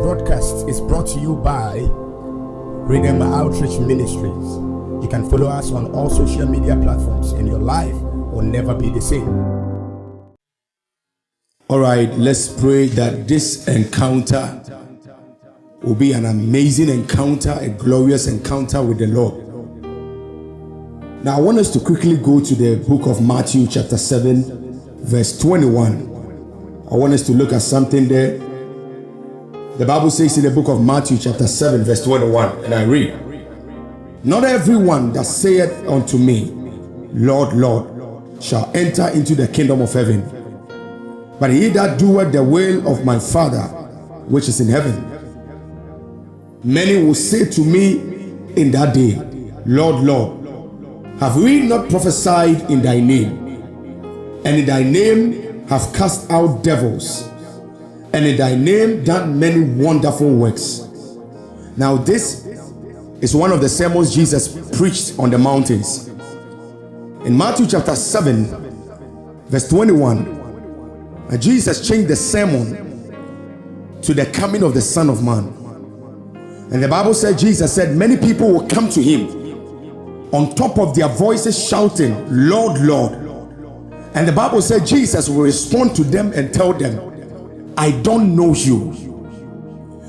broadcast is brought to you by Redeemer Outreach Ministries. You can follow us on all social media platforms and your life will never be the same. All right, let's pray that this encounter will be an amazing encounter, a glorious encounter with the Lord. Now, I want us to quickly go to the book of Matthew chapter 7, verse 21. I want us to look at something there. The Bible says in the book of Matthew chapter 7, verse 21, and I read, "Not everyone that saith unto me, Lord, Lord, shall enter into the kingdom of heaven, but he that doeth the will of my Father which is in heaven. Many will say to me in that day, Lord, Lord, have we not prophesied in thy name? And in thy name have cast out devils, and in thy name done many wonderful works." Now this is one of the sermons Jesus preached on the mountains. In Matthew chapter 7, verse 21, Jesus changed the sermon to the coming of the Son of Man. And the Bible said, Jesus said, many people will come to him on top of their voices shouting, Lord, Lord. And the Bible said Jesus will respond to them and tell them, I don't know you.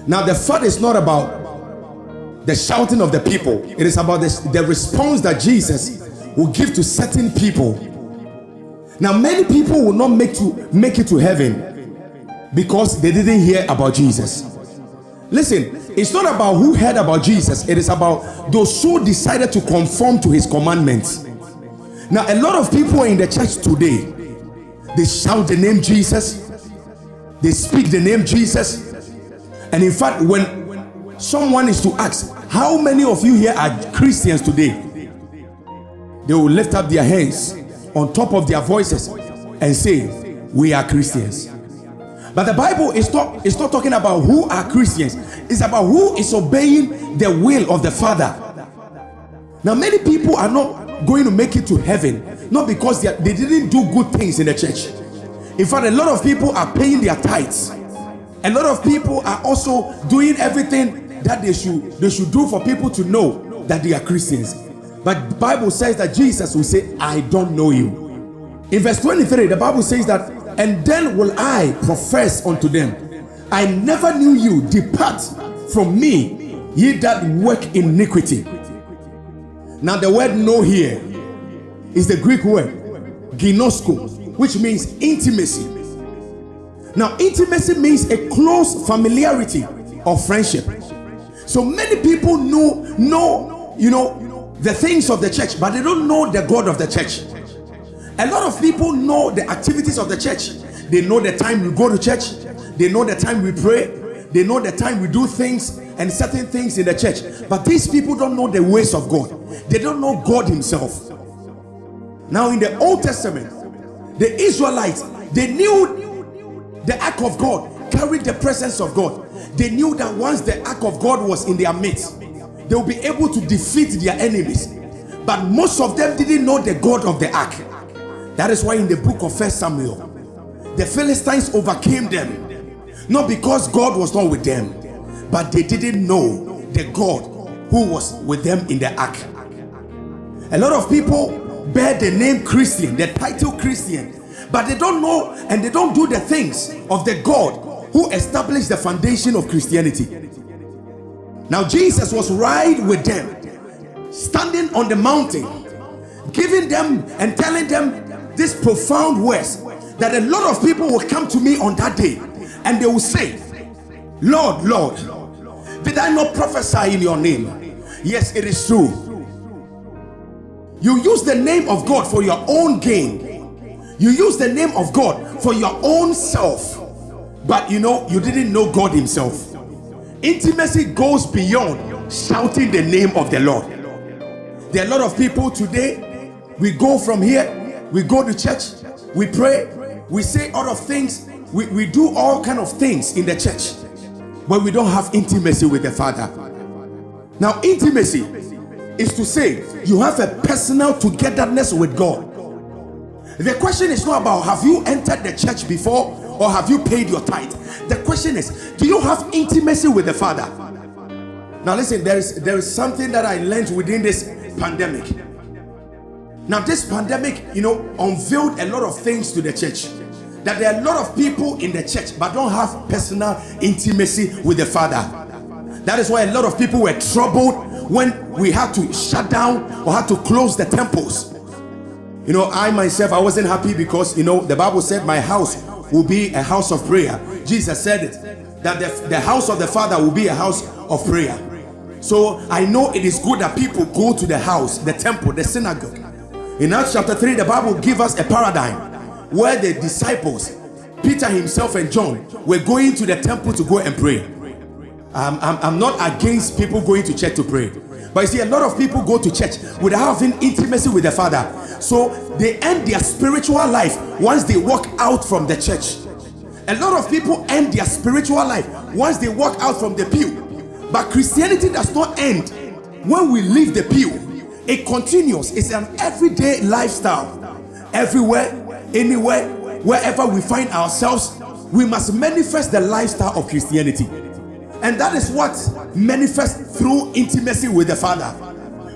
Now the fact is not about the shouting of the people. It is about the response that Jesus will give to certain people. Now many people will not make it to heaven because they didn't hear about Jesus. Listen, it's not about who heard about Jesus. It is about those who decided to conform to his commandments. Now a lot of people in the church today, they shout the name Jesus, they speak the name Jesus, and in fact when someone is to ask, how many of you here are Christians today? They will lift up their hands on top of their voices and say, we are Christians. But the Bible is not talking about who are Christians. It's about who is obeying the will of the Father. Now many people are not going to make it to heaven, not because they didn't do good things in the church. In fact, a lot of people are paying their tithes. A lot of people are also doing everything that they should do for people to know that they are Christians. But the Bible says that Jesus will say, I don't know you. In verse 23, the Bible says that, and then will I profess unto them, I never knew you, depart from me, ye that work iniquity. Now the word know here is the Greek word ginosko, which means intimacy. Now intimacy means a close familiarity or friendship. So many people know the things of the church, but they don't know the God of the church. A lot of people know the activities of the church. They know the time we go to church. They know the time we pray. They know the time we do things and certain things in the church. But these people don't know the ways of God. They don't know God himself. Now in the Old Testament, the Israelites, they knew the ark of God carried the presence of God. They knew that once the ark of God was in their midst, they will be able to defeat their enemies. But most of them didn't know the God of the ark. That is why in the book of 1 Samuel, the Philistines overcame them. Not because God was not with them, but they didn't know the God who was with them in the ark. A lot of people bear the name Christian, the title Christian, but they don't know and they don't do the things of the God who established the foundation of Christianity. Now Jesus was right with them, standing on the mountain, giving them and telling them this profound words that a lot of people will come to me on that day and they will say, Lord, Lord, did I not prophesy in your name? Yes, it is true. You use the name of God for your own gain. You use the name of God for your own self. But you didn't know God himself. Intimacy goes beyond shouting the name of the Lord. There are a lot of people today, we go from here, we go to church, we pray, we say all of things, we do all kind of things in the church, but we don't have intimacy with the Father. Now intimacy is to say you have a personal togetherness with God. The question is not about have you entered the church before or have you paid your tithe? The question is, do you have intimacy with the Father? Now listen, there is something that I learned within this pandemic. Now this pandemic, unveiled a lot of things to the church. That there are a lot of people in the church but don't have personal intimacy with the Father. That is why a lot of people were troubled when we had to shut down or had to close the temples. I myself, I wasn't happy because the Bible said my house will be a house of prayer. Jesus said it, that the house of the Father will be a house of prayer. So I know it is good that people go to the house, the temple, the synagogue. In Acts chapter 3, the Bible gives us a paradigm where the disciples, Peter himself and John, were going to the temple to go and pray. I'm not against people going to church to pray, but you see, a lot of people go to church without having intimacy with the Father. So they end their spiritual life once they walk out from the church. A lot of people end their spiritual life once they walk out from the pew. But Christianity does not end when we leave the pew. It continues. It's an everyday lifestyle. Everywhere, anywhere, wherever we find ourselves, we must manifest the lifestyle of Christianity. And that is what manifests through intimacy with the Father.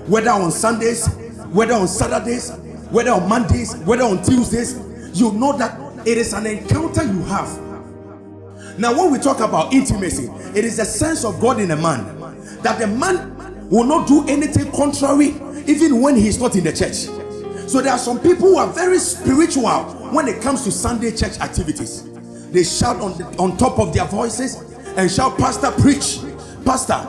Whether on Sundays, whether on Saturdays, whether on Mondays, whether on Tuesdays, you know that it is an encounter you have. Now when we talk about intimacy, it is the sense of God in a man. That the man will not do anything contrary even when he is not in the church. So there are some people who are very spiritual when it comes to Sunday church activities. They shout on top of their voices and shout, "Pastor, preach. Pastor,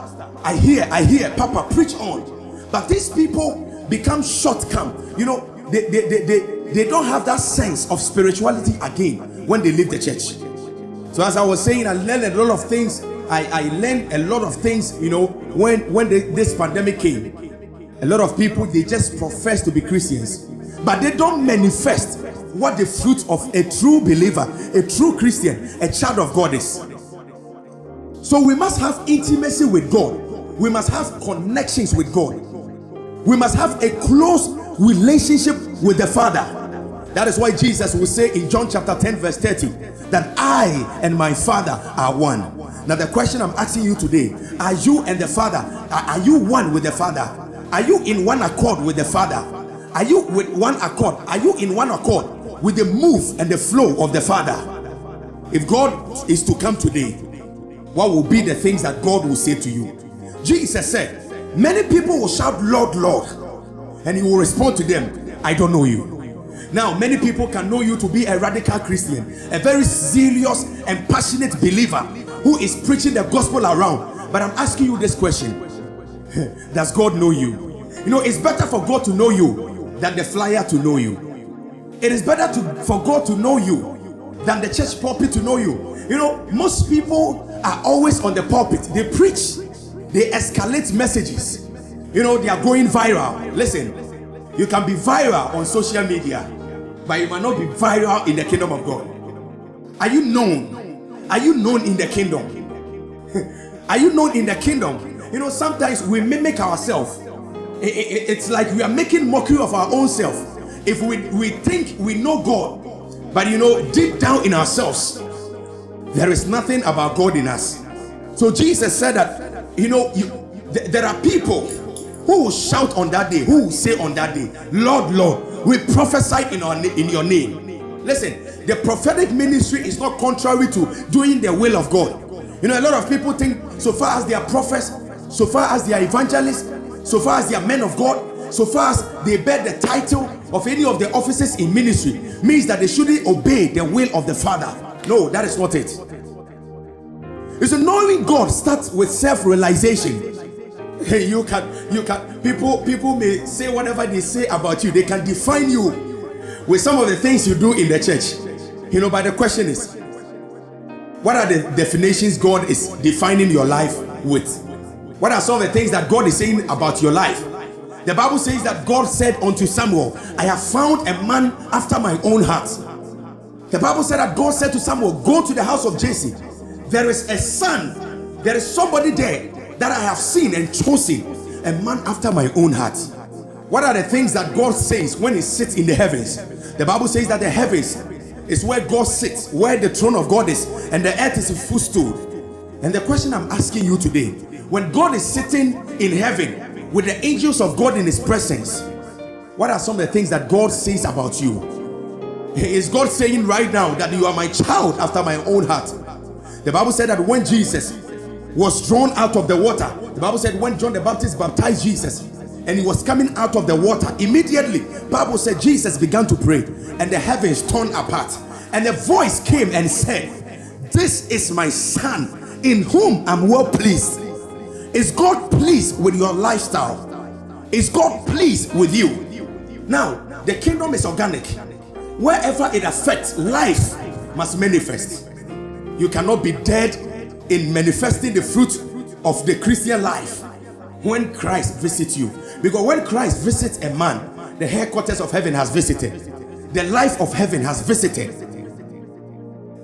I hear, Papa, preach on." But these people become short-term. They don't have that sense of spirituality again when they leave the church. So as I was saying, I learned a lot of things. I learned a lot of things, when this pandemic came. A lot of people, they just profess to be Christians, but they don't manifest what the fruit of a true believer, a true Christian, a child of God is. So we must have intimacy with God. We must have connections with God. We must have a close relationship with the Father. That is why Jesus will say in John chapter 10 verse 30 that I and my Father are one. Now the question I'm asking you today, are you and the Father, are you one with the Father? Are you in one accord with the Father? Are you with one accord? Are you in one accord with the move and the flow of the Father? If God is to come today, what will be the things that God will say to you? Jesus said, many people will shout, "Lord, Lord," and he will respond to them, "I don't know you." Now, many people can know you to be a radical Christian, a very serious and passionate believer who is preaching the gospel around. But I'm asking you this question. Does God know you? It's better for God to know you than the flyer to know you. It is better for God to know you than the church pulpit to know you. Most people are always on the pulpit. They preach. They escalate messages. They are going viral. Listen, you can be viral on social media, but you might not be viral in the kingdom of God. Are you known? Are you known in the kingdom? Are you known in the kingdom? Sometimes we mimic ourselves. It's like we are making mockery of our own self. If we think we know God, but deep down in ourselves, there is nothing about God in us. So Jesus said that, there are people who will shout on that day, who will say on that day, "Lord, Lord, we prophesied in your name." Listen, the prophetic ministry is not contrary to doing the will of God. A lot of people think so far as they are prophets, so far as they are evangelists, so far as they are men of God, so far as they bear the title of any of the offices in ministry, means that they shouldn't obey the will of the Father. No, that is not it. It's knowing God starts with self-realization. You can people may say whatever they say about you. They can define you with some of the things you do in the church. But the question is, what are the definitions God is defining your life with? What are some of the things that God is saying about your life? The Bible says that God said unto Samuel, "I have found a man after my own heart." The Bible said that God said to Samuel, "Go to the house of Jesse. There is a son, there is somebody there that I have seen and chosen, a man after my own heart." What are the things that God says when he sits in the heavens? The Bible says that the heavens is where God sits, where the throne of God is, and the earth is a footstool. And the question I'm asking you today, when God is sitting in heaven with the angels of God in his presence, what are some of the things that God says about you? Is God saying right now that you are my child after my own heart? The Bible said that when Jesus was drawn out of the water, the Bible said when John the Baptist baptized Jesus and he was coming out of the water, immediately Bible said Jesus began to pray and the heavens torn apart, and a voice came and said, "This is my son in whom I'm well pleased." Is God pleased with your lifestyle? Is God pleased with you? Now, the kingdom is organic. Wherever it affects, life must manifest. You cannot be dead in manifesting the fruit of the Christian life when Christ visits you. Because when Christ visits a man, the headquarters of heaven has visited. The life of heaven has visited.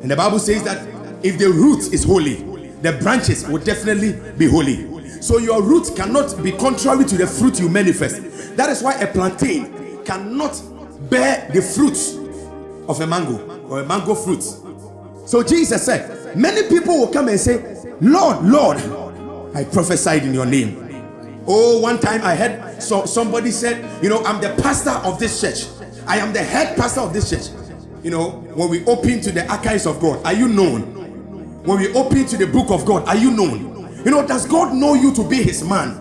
And the Bible says that if the root is holy, the branches will definitely be holy. So your root cannot be contrary to the fruit you manifest. That is why a plantain cannot bear the fruits of a mango or a mango fruit. So Jesus said, many people will come and say, "Lord, Lord, I prophesied in your name." Oh, one time I heard somebody said, "I'm the pastor of this church. I am the head pastor of this church." When we open to the archives of God, are you known? When we open to the book of God, are you known? Does God know you to be his man?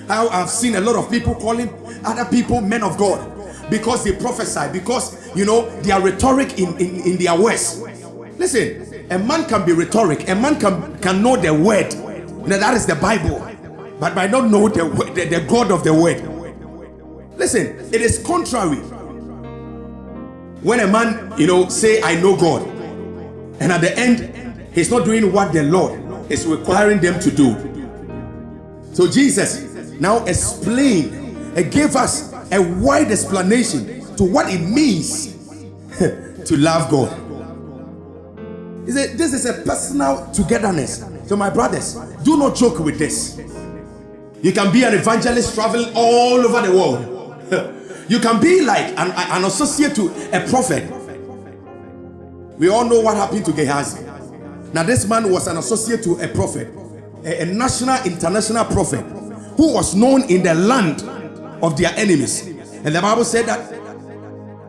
I've seen a lot of people calling other people men of God because they prophesy, because their rhetoric in their words. Listen, a man can be rhetoric, a man can know the word. That is the Bible, but might not know the God of the word. Listen, it is contrary when a man say, "I know God," and at the end he's not doing what the Lord is requiring them to do. So Jesus now explained and gave us a wide explanation to what it means to love God. He said, this is a personal togetherness. So my brothers, do not joke with this. You can be an evangelist traveling all over the world. You can be like an associate to a prophet. We all know what happened to Gehazi. Now this man was an associate to a prophet, a national, international prophet who was known in the land of their enemies. And the Bible said that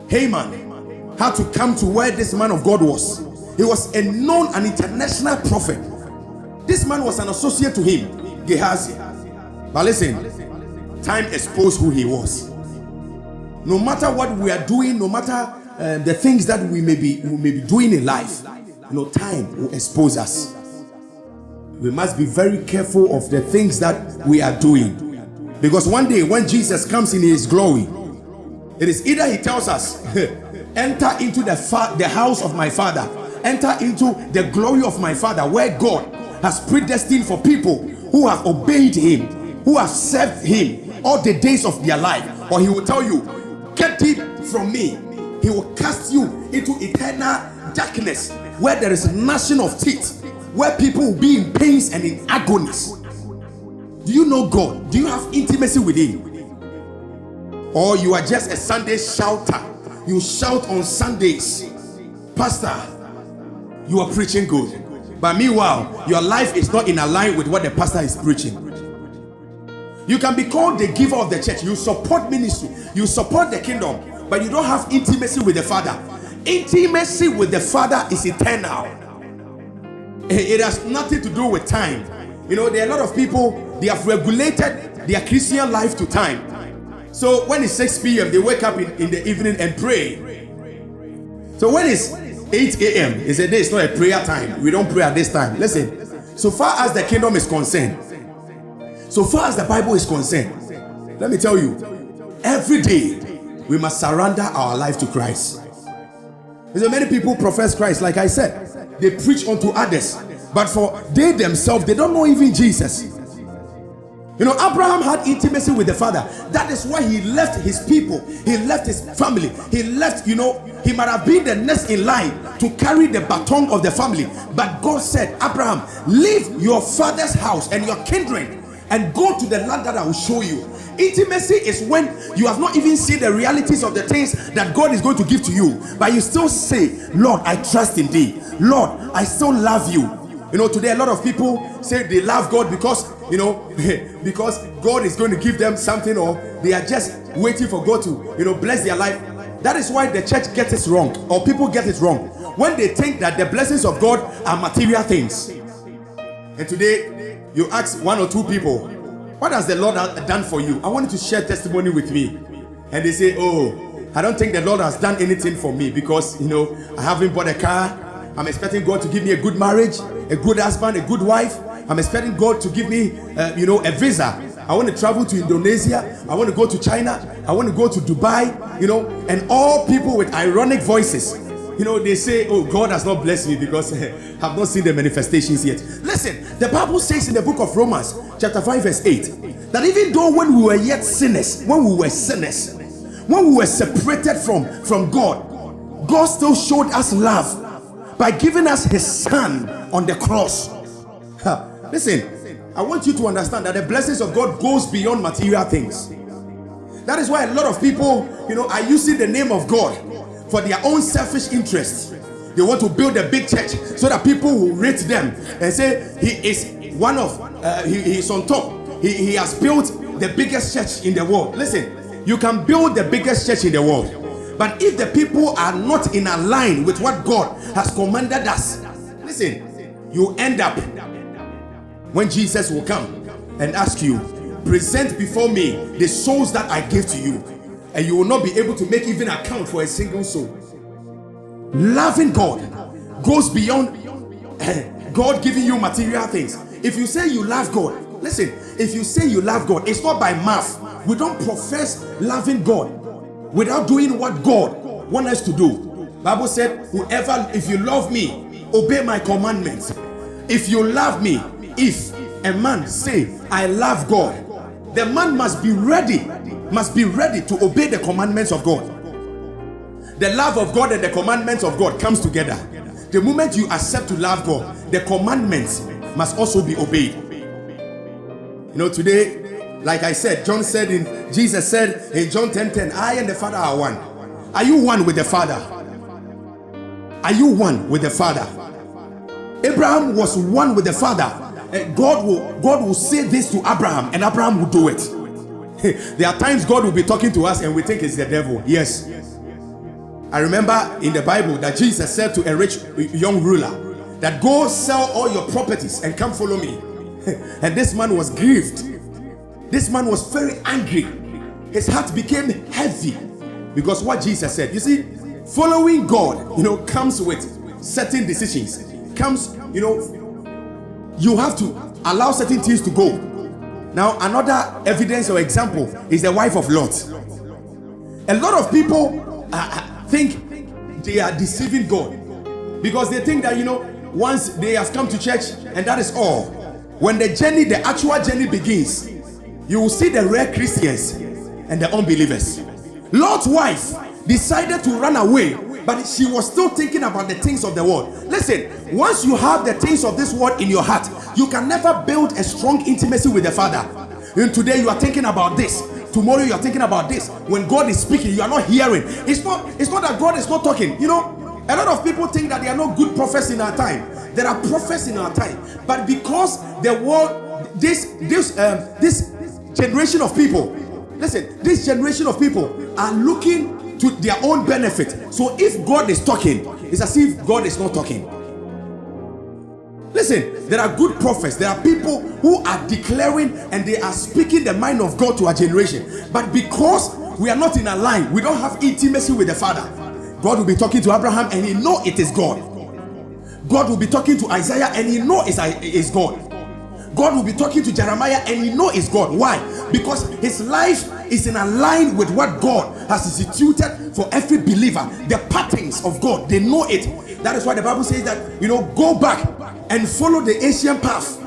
Haman had to come to where this man of God was. He was a known and international prophet. This man was an associate to him, Gehazi. But listen, time exposed who he was. No matter what we are doing, no matter the things that we may be doing in life, time will expose us. We must be very careful of the things that we are doing, because one day when Jesus comes in his glory, it is either he tells us, "Enter into the house of my Father, enter into the glory of my Father," where God has predestined for people who have obeyed him, who have served him all the days of their life. Or he will tell you, "Get thee from me." He will cast you into eternal darkness, where there is gnashing of teeth, where people will be in pains and in agonies. Do you know God? Do you have intimacy with him? Or you are just a Sunday shouter? You shout on Sundays, "Pastor, you are preaching good," but meanwhile your life is not in line with what the pastor is preaching. You can be called the giver of the church, you support ministry, you support the kingdom, but you don't have intimacy with the Father. Intimacy with the Father is eternal. It has nothing to do with time. There are a lot of people, they have regulated their Christian life to time. So when it's 6 p.m., they wake up in the evening and pray. So when it's 8 a.m., they say, "It's not a prayer time. We don't pray at this time." Listen, so far as the kingdom is concerned, so far as the Bible is concerned, let me tell you, every day we must surrender our life to Christ. There's many people profess Christ, like I said, they preach unto others, but for they themselves, they don't know even Jesus. Abraham had intimacy with the Father. That is why he left his people, he left his family, he left, he might have been the next in line to carry the baton of the family. But God said, "Abraham, leave your father's house and your kindred and go to the land that I will show you." Intimacy is when you have not even seen the realities of the things that God is going to give to you, but you still say, Lord, I trust in thee. Lord, I still love you. You know, today a lot of people say they love God because, you know, because God is going to give them something, or they are just waiting for God to, you know, bless their life. That is why the church gets it wrong, or people get it wrong, when they think that the blessings of God are material things. And today, you ask one or two people, what has the Lord done for you? I want you to share testimony with me. And they say, oh, I don't think the Lord has done anything for me because, you know, I haven't bought a car. I'm expecting God to give me a good marriage, a good husband, a good wife. I'm expecting God to give me, you know, a visa. I want to travel to Indonesia. I want to go to China. I want to go to Dubai, you know. And all people with ironic voices, you know, they say, oh, God has not blessed me because I have not seen the manifestations yet. Listen, the Bible says in the book of Romans, chapter 5, verse 8, that even though when we were yet sinners, when we were separated from God, God still showed us love by giving us his son on the cross. Listen, I want you to understand that the blessings of God goes beyond material things. That is why a lot of people, you know, are using the name of God for their own selfish interests. They want to build a big church so that people will rate them and say he is one of he is on top. He has built the biggest church in the world. Listen, you can build the biggest church in the world, but if the people are not in a line with what God has commanded us, listen, you end up when Jesus will come and ask you, present before me the souls that I gave to you, and you will not be able to make even account for a single soul. Loving God goes beyond God giving you material things. If you say you love God, listen, if you say you love God, it's not by mouth. We don't profess loving God without doing what God wants us to do. Bible said, whoever, if you love me, obey my commandments. If you love me, if a man say, I love God, the man must be ready to obey the commandments of God. The love of God and the commandments of God comes together. The moment you accept to love God, the commandments must also be obeyed. You know, today, like I said, Jesus said in John 10:10, I and the Father are one. Are you one with the Father? Are you one with the Father? Abraham was one with the Father. God will say this to Abraham, and Abraham will do it. There are times God will be talking to us and we think it's the devil. Yes. I remember in the Bible that Jesus said to a rich young ruler that go sell all your properties and come follow me. And this man was grieved. This man was very angry. His heart became heavy because what Jesus said. You see, following God, you know, comes with certain decisions. Comes, you know, you have to allow certain things to go. Now, another evidence or example is the wife of Lot. A lot of people think they are deceiving God because they think that, you know, once they have come to church and that is all. When the actual journey begins, you will see the rare Christians and the unbelievers. Lot's wife decided to run away, but she was still thinking about the things of the world. Listen, once you have the things of this world in your heart, you can never build a strong intimacy with the Father. And today you are thinking about this, tomorrow you are thinking about this. When God is speaking, you are not hearing. It's not that God is not talking. You know, a lot of people think that there are no good prophets in our time. There are prophets in our time, but because the world, this generation of people, listen, this generation of people are looking to their own benefit. So if God is talking, it's as if God is not talking. Listen, there are good prophets. There are people who are declaring and they are speaking the mind of God to our generation. But because we are not in a line, we don't have intimacy with the Father. God will be talking to Abraham and he know it is God. God will be talking to Isaiah and he know it is God. God will be talking to Jeremiah and he know it's God. Why? Because his life is in a line with what God has instituted for every believer. The patterns of God, they know it. That is why the Bible says that, you know, go back and follow the ancient path.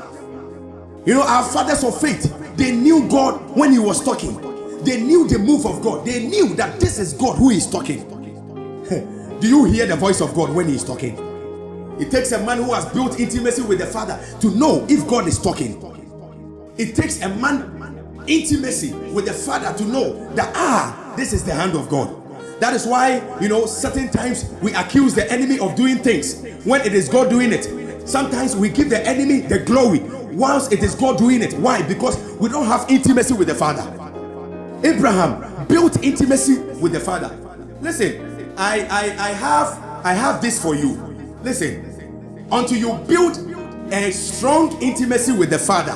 You know, our fathers of faith, they knew God when he was talking. They knew the move of God. They knew that this is God who is talking. Do you hear the voice of God when he is talking? It takes a man who has built intimacy with the Father to know if God is talking. It takes a man intimacy with the Father to know that this is the hand of God. That is why, certain times we accuse the enemy of doing things when it is God doing it. Sometimes we give the enemy the glory whilst it is God doing it. Why? Because we don't have intimacy with the Father. Abraham built intimacy with the Father. Listen, I have this for you. Listen, until you build a strong intimacy with the Father,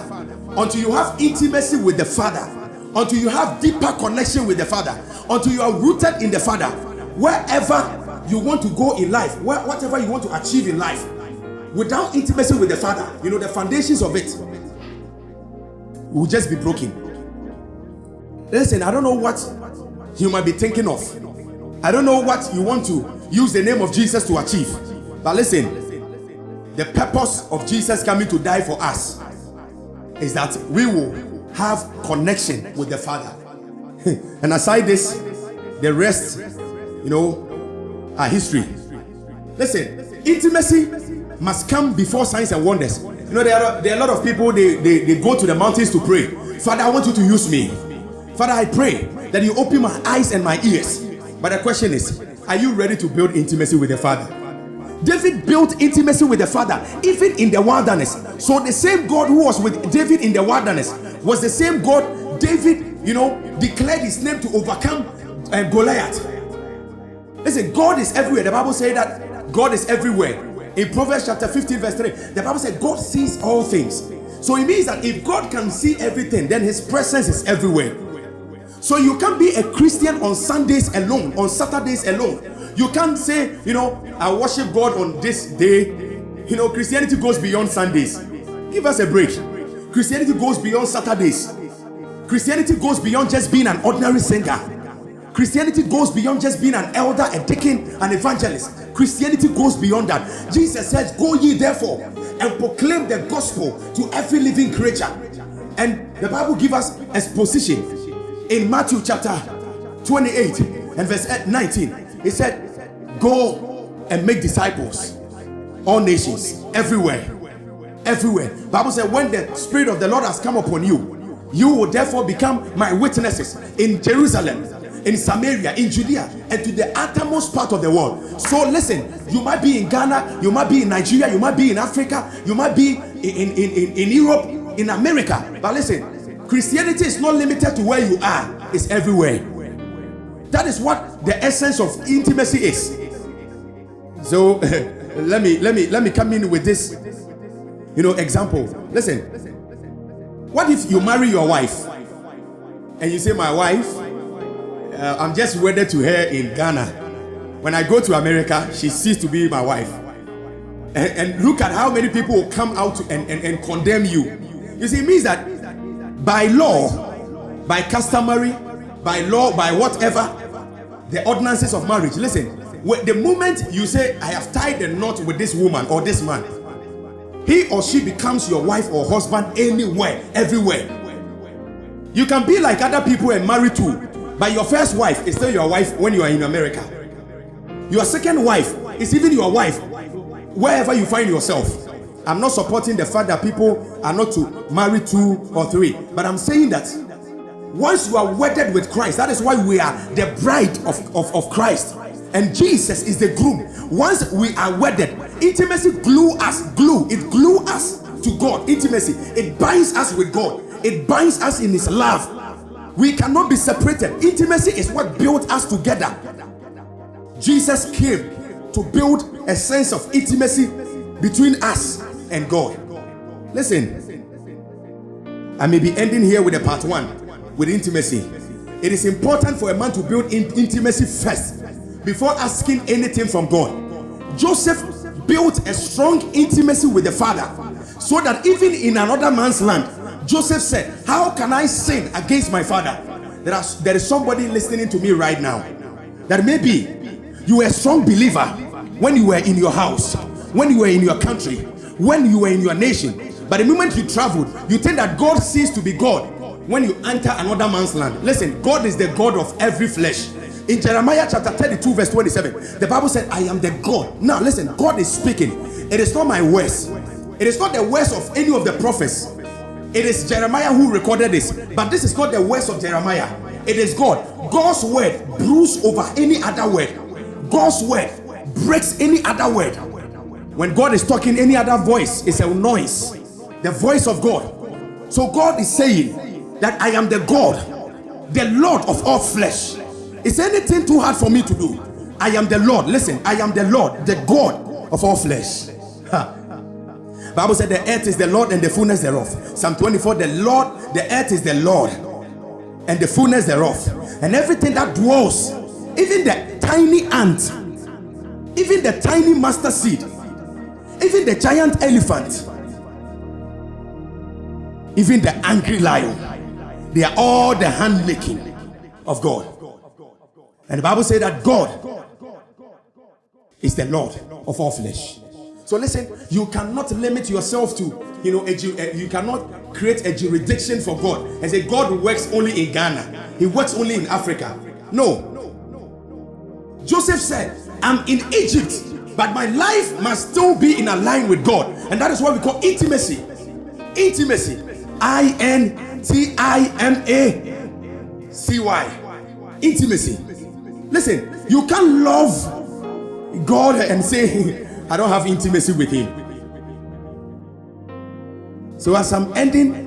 until you have intimacy with the Father, until you have deeper connection with the Father, until you are rooted in the Father, wherever you want to go in life, whatever you want to achieve in life, without intimacy with the Father, the foundations of it will just be broken. Listen, I don't know what you might be thinking of. I don't know what you want to use the name of Jesus to achieve. But listen, the purpose of Jesus coming to die for us is that we will have connection with the Father. And aside this, the rest, are history. Listen, intimacy must come before signs and wonders. There are a lot of people, they go to the mountains to pray. Father, I want you to use me. Father, I pray that you open my eyes and my ears. But the question is, are you ready to build intimacy with the Father? David built intimacy with the Father even in the wilderness. So the same God who was with David in the wilderness was the same God David, declared his name to overcome Goliath. Listen, God is everywhere. The Bible says that God is everywhere. In Proverbs chapter 15 verse 3, the Bible says God sees all things. So it means that if God can see everything, then his presence is everywhere. So you can't be a Christian on Sundays alone, on Saturdays alone. You can't say, I worship God on this day. Christianity goes beyond Sundays. Give us a break. Christianity goes beyond Saturdays. Christianity goes beyond just being an ordinary singer. Christianity goes beyond just being an elder, a deacon, an evangelist. Christianity goes beyond that. Jesus says, go ye therefore and proclaim the gospel to every living creature. And the Bible gives us exposition in Matthew chapter 28 and verse 19. It said, go and make disciples, all nations, everywhere. Bible said, when the Spirit of the Lord has come upon you, you will therefore become my witnesses in Jerusalem, in Samaria, in Judea, and to the uttermost part of the world. So listen, you might be in Ghana, you might be in Nigeria, you might be in Africa, you might be in Europe, in America. But listen, Christianity is not limited to where you are, it's everywhere. That is what the essence of intimacy is. So let me come in with this example. Listen, what if you marry your wife and you say, my wife, I'm just wedded to her in Ghana. When I go to America, she ceased to be my wife. And look at how many people will come out and condemn you. You see, it means that by law, by customary, by law, by whatever, the ordinances of marriage. Listen, the moment you say, I have tied the knot with this woman or this man, he or she becomes your wife or husband anywhere, everywhere. You can be like other people and marry too, but your first wife is still your wife when you are in America. Your second wife is even your wife wherever you find yourself. I'm not supporting the fact that people are not to marry 2 or 3, but I'm saying that once you are wedded with Christ, that is why we are the bride of Christ, and Jesus is the groom. Once we are wedded, intimacy glue us to God. Intimacy, it binds us with God, it binds us in his love. We cannot be separated. Intimacy is what built us together. Jesus came to build a sense of intimacy between us and God. Listen, I may be ending here with a part 1 with intimacy. It is important for a man to build intimacy first before asking anything from God. Joseph built a strong intimacy with the Father, so that even in another man's land, Joseph said, how can I sin against my father? There is somebody listening to me right now that maybe you were a strong believer when you were in your house, when you were in your country, when you were in your nation. But the moment you traveled, you think that God ceased to be God when you enter another man's land. Listen, God is the God of every flesh. In Jeremiah chapter 32 verse 27, the Bible said, I am the God. Now listen, God is speaking. It is not my words. It is not the words of any of the prophets. It is Jeremiah who recorded this, but this is not the words of Jeremiah. It is God. God's word broods over any other word. God's word breaks any other word. When God is talking, any other voice is a noise. The voice of God. So God is saying that I am the God, the Lord of all flesh. Is anything too hard for me to do? I am the Lord. Listen, I am the Lord, the God of all flesh. Bible said the earth is the Lord and the fullness thereof. Psalm 24, the earth is the Lord and the fullness thereof. And everything that dwells, even the tiny ant, even the tiny mustard seed, even the giant elephant, even the angry lion, they are all the handmaking of God. And the Bible says that God is the Lord of all flesh. So listen, you cannot limit yourself to, you cannot create a jurisdiction for God and say God works only in Ghana. He works only in Africa. No. Joseph said, I'm in Egypt, but my life must still be in line with God. And that is what we call intimacy. Intimacy. INTIMACY. Intimacy. Listen, you can't love God and say, I don't have intimacy with him. So as I'm ending,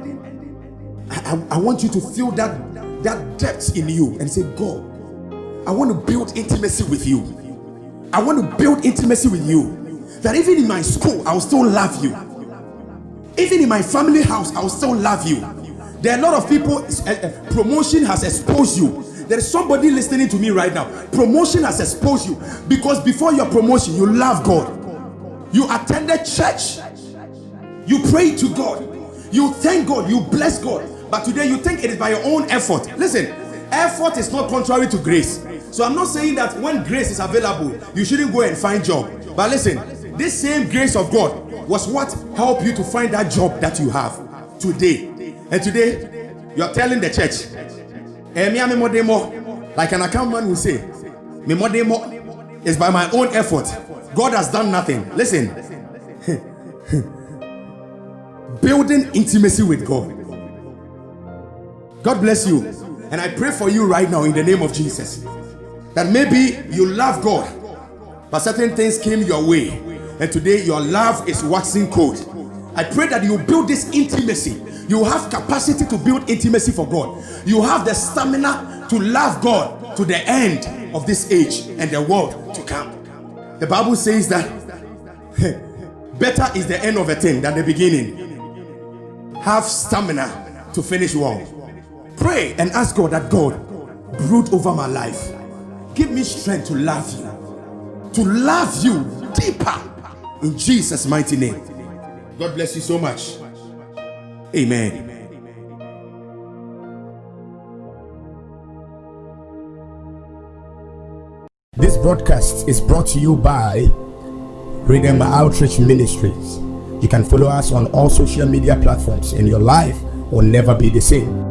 I want you to feel that depth in you and say, God, I want to build intimacy with you. I want to build intimacy with you. That even in my school, I'll still love you. Even in my family house, I'll still love you. There are a lot of people, promotion has exposed you. There is somebody listening to me right now. Promotion has exposed you because before your promotion, you love God. You attended church. You prayed to God. You thank God. You bless God. But today you think it is by your own effort. Listen, effort is not contrary to grace. So I'm not saying that when grace is available, you shouldn't go and find job. But listen, this same grace of God was what helped you to find that job that you have today. And today, you are telling the church, like an account will say, is by my own effort. God has done nothing. Listen, building intimacy with God. God bless you. And I pray for you right now in the name of Jesus that maybe you love God, but certain things came your way, and today your love is waxing cold. I pray that you build this intimacy. You have capacity to build intimacy for God. You have the stamina to love God to the end of this age and the world to come. The Bible says that better is the end of a thing than the beginning. Have stamina to finish well. Pray and ask God that God brood over my life. Give me strength to love you deeper in Jesus' mighty name. God bless you so much. Amen. This broadcast is brought to you by Redeemer Outreach Ministries. You can follow us on all social media platforms and your life will never be the same.